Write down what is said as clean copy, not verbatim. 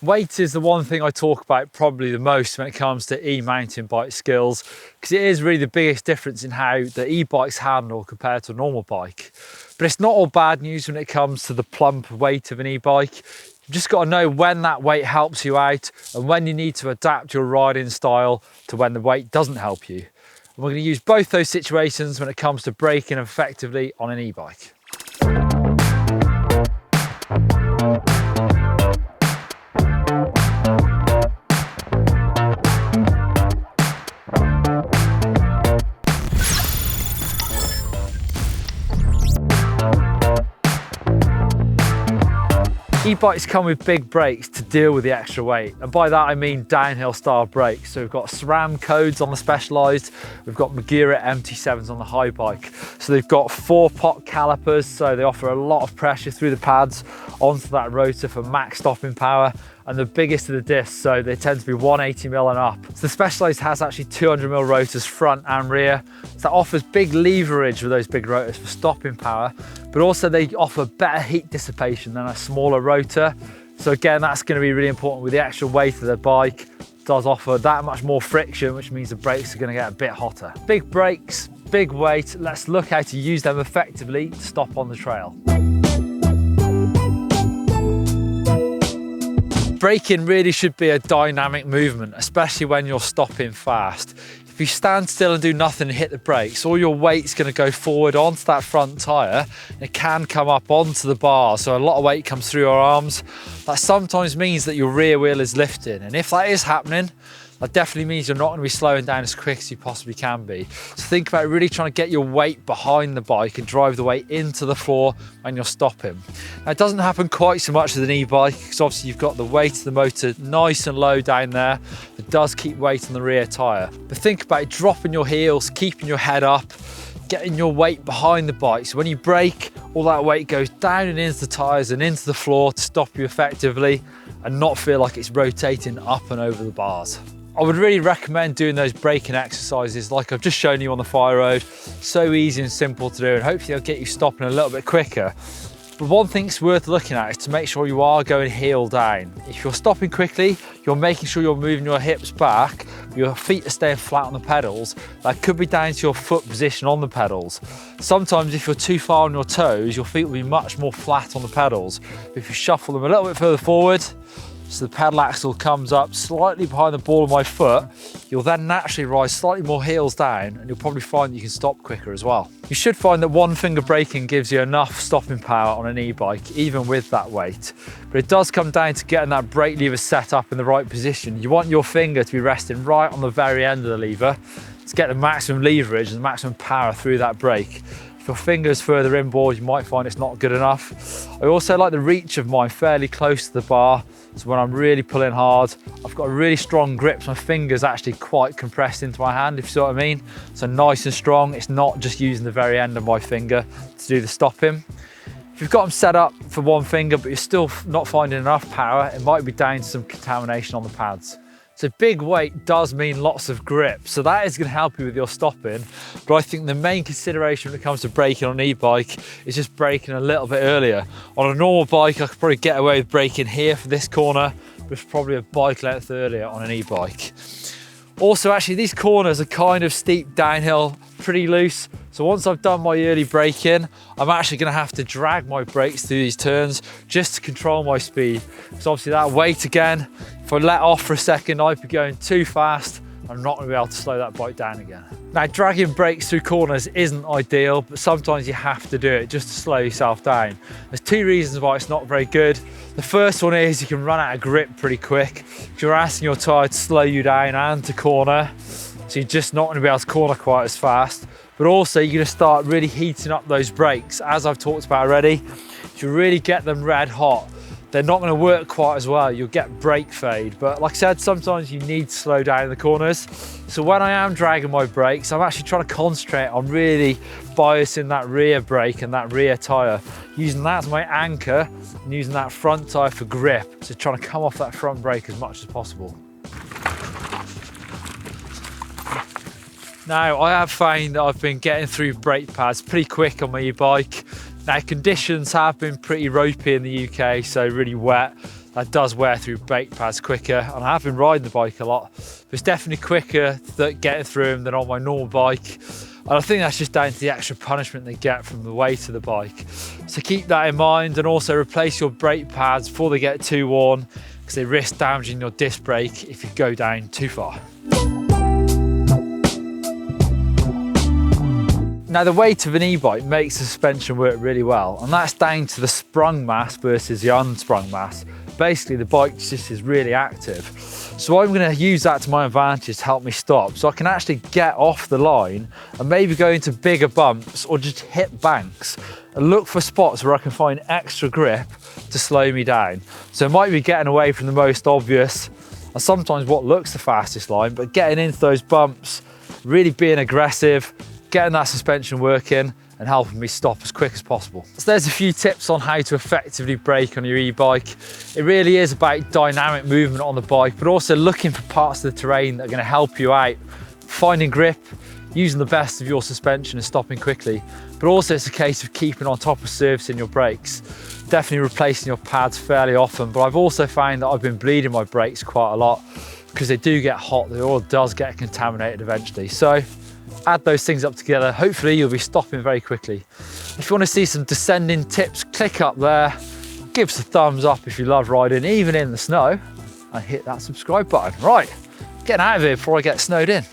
Weight is the one thing I talk about probably the most when it comes to e-mountain bike skills, because it is really the biggest difference in how the e-bikes handle compared to a normal bike. But it's not all bad news when it comes to the plump weight of an e-bike. You've just got to know when that weight helps you out and when you need to adapt your riding style to when the weight doesn't help you. And we're going to use both those situations when it comes to braking effectively on an e-bike. E-bikes come with big brakes to deal with the extra weight, and by that I mean downhill style brakes. So we've got SRAM codes on the Specialized, we've got Magura MT7s on the high bike. So they've got 4-pot calipers, so they offer a lot of pressure through the pads onto that rotor for max stopping power, and the biggest of the discs, so they tend to be 180mm and up. So the Specialized has actually 200mm rotors front and rear, so that offers big leverage with those big rotors for stopping power, but also they offer better heat dissipation than a smaller rotor. So again, that's going to be really important with the extra weight of the bike. It does offer that much more friction, which means the brakes are going to get a bit hotter. Big brakes, big weight, let's look how to use them effectively to stop on the trail. Braking really should be a dynamic movement, especially when you're stopping fast. If you stand still and do nothing and hit the brakes, all your weight's going to go forward onto that front tyre. It can come up onto the bar, so a lot of weight comes through your arms. That sometimes means that your rear wheel is lifting, and if that is happening, that definitely means you're not going to be slowing down as quick as you possibly can be. So think about really trying to get your weight behind the bike and drive the weight into the floor when you're stopping. Now, it doesn't happen quite so much with an e-bike, because obviously you've got the weight of the motor nice and low down there. It does keep weight on the rear tyre. But think about dropping your heels, keeping your head up, getting your weight behind the bike. So when you brake, all that weight goes down and into the tyres and into the floor to stop you effectively and not feel like it's rotating up and over the bars. I would really recommend doing those braking exercises like I've just shown you on the fire road. So easy and simple to do, and hopefully they'll get you stopping a little bit quicker. But one thing's worth looking at is to make sure you are going heel down. If you're stopping quickly, you're making sure you're moving your hips back, your feet are staying flat on the pedals. That could be down to your foot position on the pedals. Sometimes if you're too far on your toes, your feet will be much more flat on the pedals. But if you shuffle them a little bit further forward, so the pedal axle comes up slightly behind the ball of my foot, you'll then naturally rise slightly more heels down, and you'll probably find that you can stop quicker as well. You should find that one finger braking gives you enough stopping power on an e-bike, even with that weight. But it does come down to getting that brake lever set up in the right position. You want your finger to be resting right on the very end of the lever to get the maximum leverage and the maximum power through that brake. If your finger's further inboard, you might find it's not good enough. I also like the reach of mine fairly close to the bar, so when I'm really pulling hard, I've got a really strong grip, so my finger's actually quite compressed into my hand, if you see what I mean. So nice and strong, it's not just using the very end of my finger to do the stopping. If you've got them set up for one finger, but you're still not finding enough power, it might be down to some contamination on the pads. So big weight does mean lots of grip, so that is going to help you with your stopping. But I think the main consideration when it comes to braking on an e-bike is just braking a little bit earlier. On a normal bike, I could probably get away with braking here for this corner, but it's probably a bike length earlier on an e-bike. Also, actually, these corners are kind of steep downhill, pretty loose. So once I've done my early braking, I'm actually going to have to drag my brakes through these turns just to control my speed. So obviously that weight again, if I let off for a second, I'd be going too fast. I'm not going to be able to slow that bike down again. Now, dragging brakes through corners isn't ideal, but sometimes you have to do it just to slow yourself down. There's two reasons why it's not very good. The first one is you can run out of grip pretty quick. If you're asking your tyre to slow you down and to corner, so you're just not going to be able to corner quite as fast. But also you're going to start really heating up those brakes. As I've talked about already, if you really get them red hot, they're not going to work quite as well. You'll get brake fade. But like I said, sometimes you need to slow down in the corners. So when I am dragging my brakes, I'm actually trying to concentrate on really biasing that rear brake and that rear tyre, using that as my anchor and using that front tyre for grip. So trying to come off that front brake as much as possible. Now, I have found that I've been getting through brake pads pretty quick on my e-bike. Now, conditions have been pretty ropey in the UK, so really wet. that does wear through brake pads quicker. And I have been riding the bike a lot, but it's definitely quicker getting through them than on my normal bike. And I think that's just down to the extra punishment they get from the weight of the bike. So keep that in mind, and also replace your brake pads before they get too worn, because they risk damaging your disc brake if you go down too far. Now, the weight of an e-bike makes the suspension work really well, and that's down to the sprung mass versus the unsprung mass. Basically, the bike just is really active. So I'm going to use that to my advantage to help me stop, so I can actually get off the line and maybe go into bigger bumps or just hit banks and look for spots where I can find extra grip to slow me down. So it might be getting away from the most obvious and sometimes what looks the fastest line, but getting into those bumps, really being aggressive, getting that suspension working and helping me stop as quick as possible. So there's a few tips on how to effectively brake on your e-bike. It really is about dynamic movement on the bike, but also looking for parts of the terrain that are going to help you out, finding grip, using the best of your suspension and stopping quickly. But also it's a case of keeping on top of servicing your brakes. Definitely replacing your pads fairly often, but I've also found that I've been bleeding my brakes quite a lot because they do get hot, the oil does get contaminated eventually. So add those things up together, hopefully you'll be stopping very quickly. If you want to see some descending tips, click up there, give us a thumbs up if you love riding, even in the snow, and hit that subscribe button. Right, getting out of here before I get snowed in.